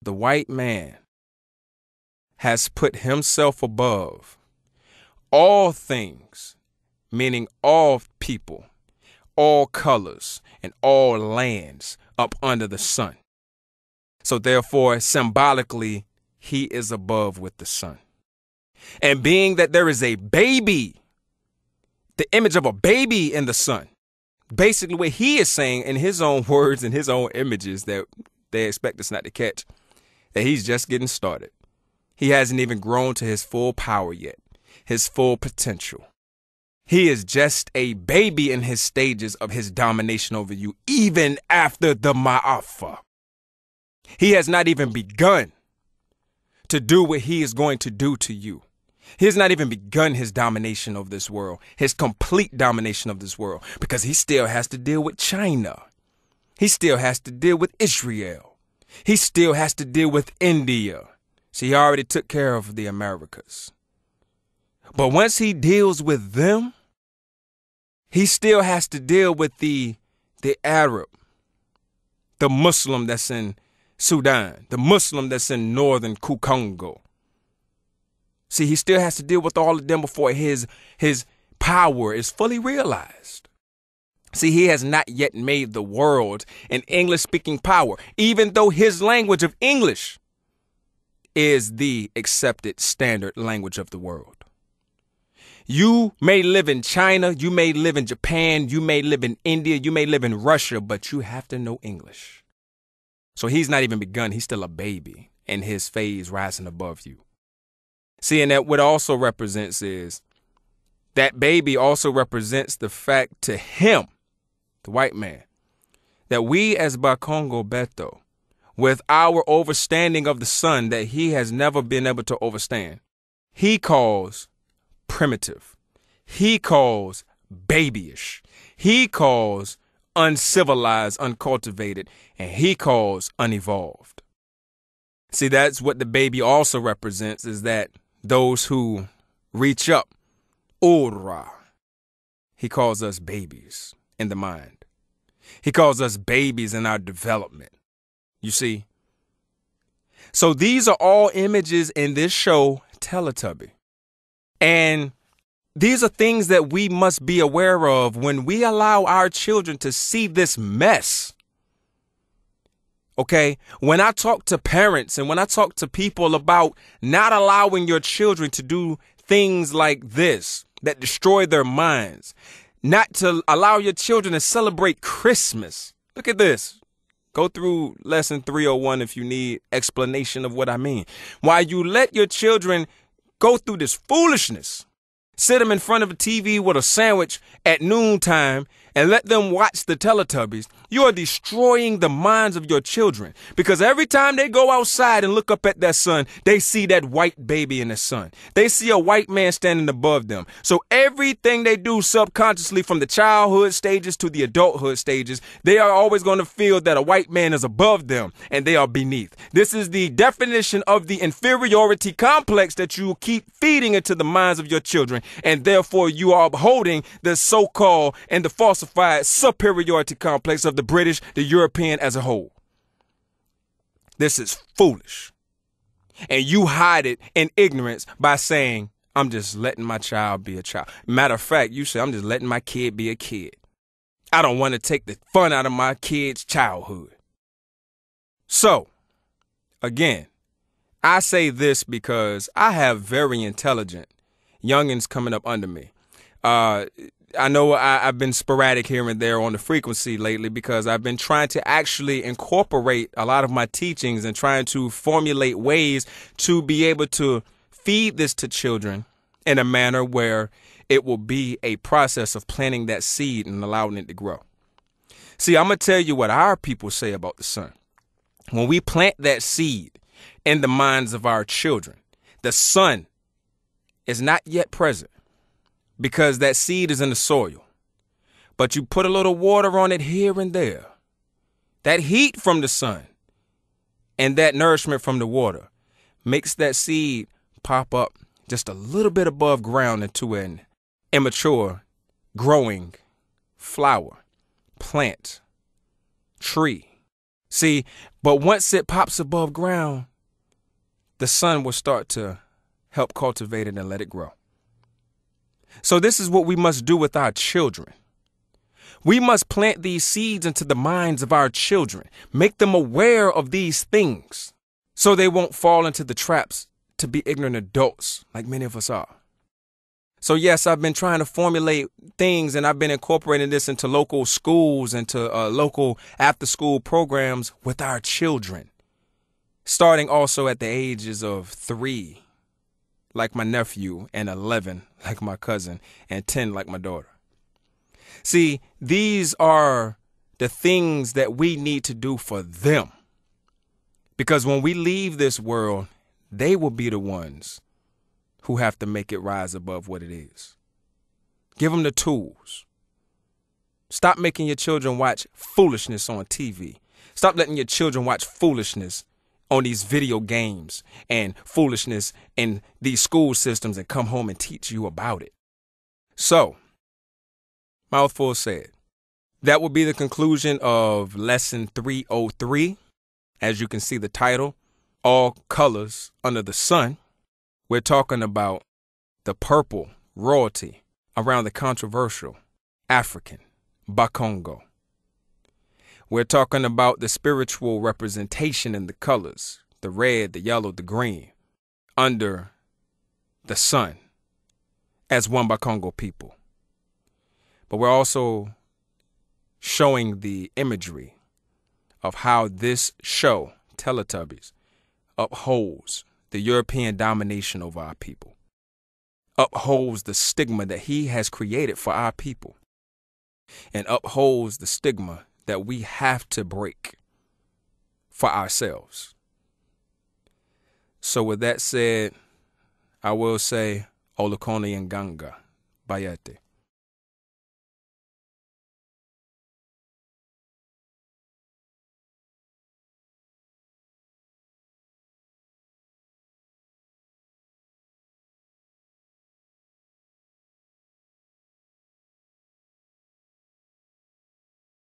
the white man has put himself above all things, meaning all people, all colors, and all lands up under the sun. So therefore, symbolically, he is above with the sun. And being that there is a baby, the image of a baby in the sun, basically what he is saying in his own words and his own images that they expect us not to catch, that he's just getting started. He hasn't even grown to his full power yet, his full potential. He is just a baby in his stages of his domination over you, even after the Ma'afa. He has not even begun to do what he is going to do to you. He has not even begun his domination of this world, his complete domination of this world, because he still has to deal with China. He still has to deal with Israel. He still has to deal with India. See, he already took care of the Americas. But once he deals with them, he still has to deal with the Arab, the Muslim that's in Sudan, the Muslim that's in northern Congo. See, he still has to deal with all of them before his power is fully realized. See, he has not yet made the world an English-speaking power, even though his language of English is the accepted standard language of the world. You may live in China, you may live in Japan, you may live in India, you may live in Russia, but you have to know English. So he's not even begun. He's still a baby in his phase rising above you. See, and that what also represents is that baby also represents the fact to him, the white man, that we as Ba-Kongo Beto, with our overstanding of the sun that he has never been able to overstand, he calls primitive. He calls babyish. He calls uncivilized, uncultivated, and he calls unevolved. See, that's what the baby also represents, is that those who reach up, Ura, he calls us babies in the mind. He calls us babies in our development. You see? So these are all images in this show, Teletubby. And these are things that we must be aware of when we allow our children to see this mess. Okay, when I talk to parents and when I talk to people about not allowing your children to do things like this that destroy their minds, not to allow your children to celebrate Christmas. Look at this. Go through lesson 301 if you need explanation of what I mean. While you let your children go through this foolishness, sit them in front of a TV with a sandwich at noontime and let them watch the Teletubbies, you are destroying the minds of your children. Because every time they go outside and look up at that sun, they see that white baby in the sun. They see a white man standing above them. So everything they do subconsciously from the childhood stages to the adulthood stages, they are always going to feel that a white man is above them and they are beneath. This is the definition of the inferiority complex that you keep feeding into the minds of your children. And therefore you are upholding the so-called and the falsified superiority complex of the British, the European as a whole. This is foolish. And you hide it in ignorance by saying, I'm just letting my child be a child. Matter of fact, you say, I'm just letting my kid be a kid. I don't want to take the fun out of my kid's childhood. So, again, I say this because I have very intelligent youngins coming up under me. I know I've been sporadic here and there on the frequency lately because I've been trying to actually incorporate a lot of my teachings and trying to formulate ways to be able to feed this to children in a manner where it will be a process of planting that seed and allowing it to grow. See, I'm going to tell you what our people say about the sun. When we plant that seed in the minds of our children, the sun is not yet present, because that seed is in the soil. But you put a little water on it here and there. That heat from the sun and that nourishment from the water makes that seed pop up just a little bit above ground into an immature, growing flower, plant, tree, See, but once it pops above ground, the sun will start to help cultivate it and let it grow. So this is what we must do with our children. We must plant these seeds into the minds of our children, make them aware of these things so they won't fall into the traps to be ignorant adults like many of us are. So yes, I've been trying to formulate things, and I've been incorporating this into local schools, into local after-school programs with our children, starting also at the ages of 3, like my nephew, and 11, like my cousin, and 10, like my daughter. See, these are the things that we need to do for them, because when we leave this world, they will be the ones who have to make it rise above what it is. Give them the tools. Stop making your children watch foolishness on TV. Stop letting your children watch foolishness on these video games and foolishness in these school systems and come home and teach you about it. So, mouthful said, that will be the conclusion of lesson 303. As you can see the title, All Colors Under the Sun. We're talking about the purple royalty around the controversial African Ba-Kongo. We're talking about the spiritual representation in the colors, the red, the yellow, the green, under the sun as one Ba-Kongo people. But we're also showing the imagery of how this show, Teletubbies, upholds the European domination over our people, upholds the stigma that he has created for our people, and upholds the stigma that we have to break for ourselves. So with that said, I will say, Olukoni Nganga, Bayete.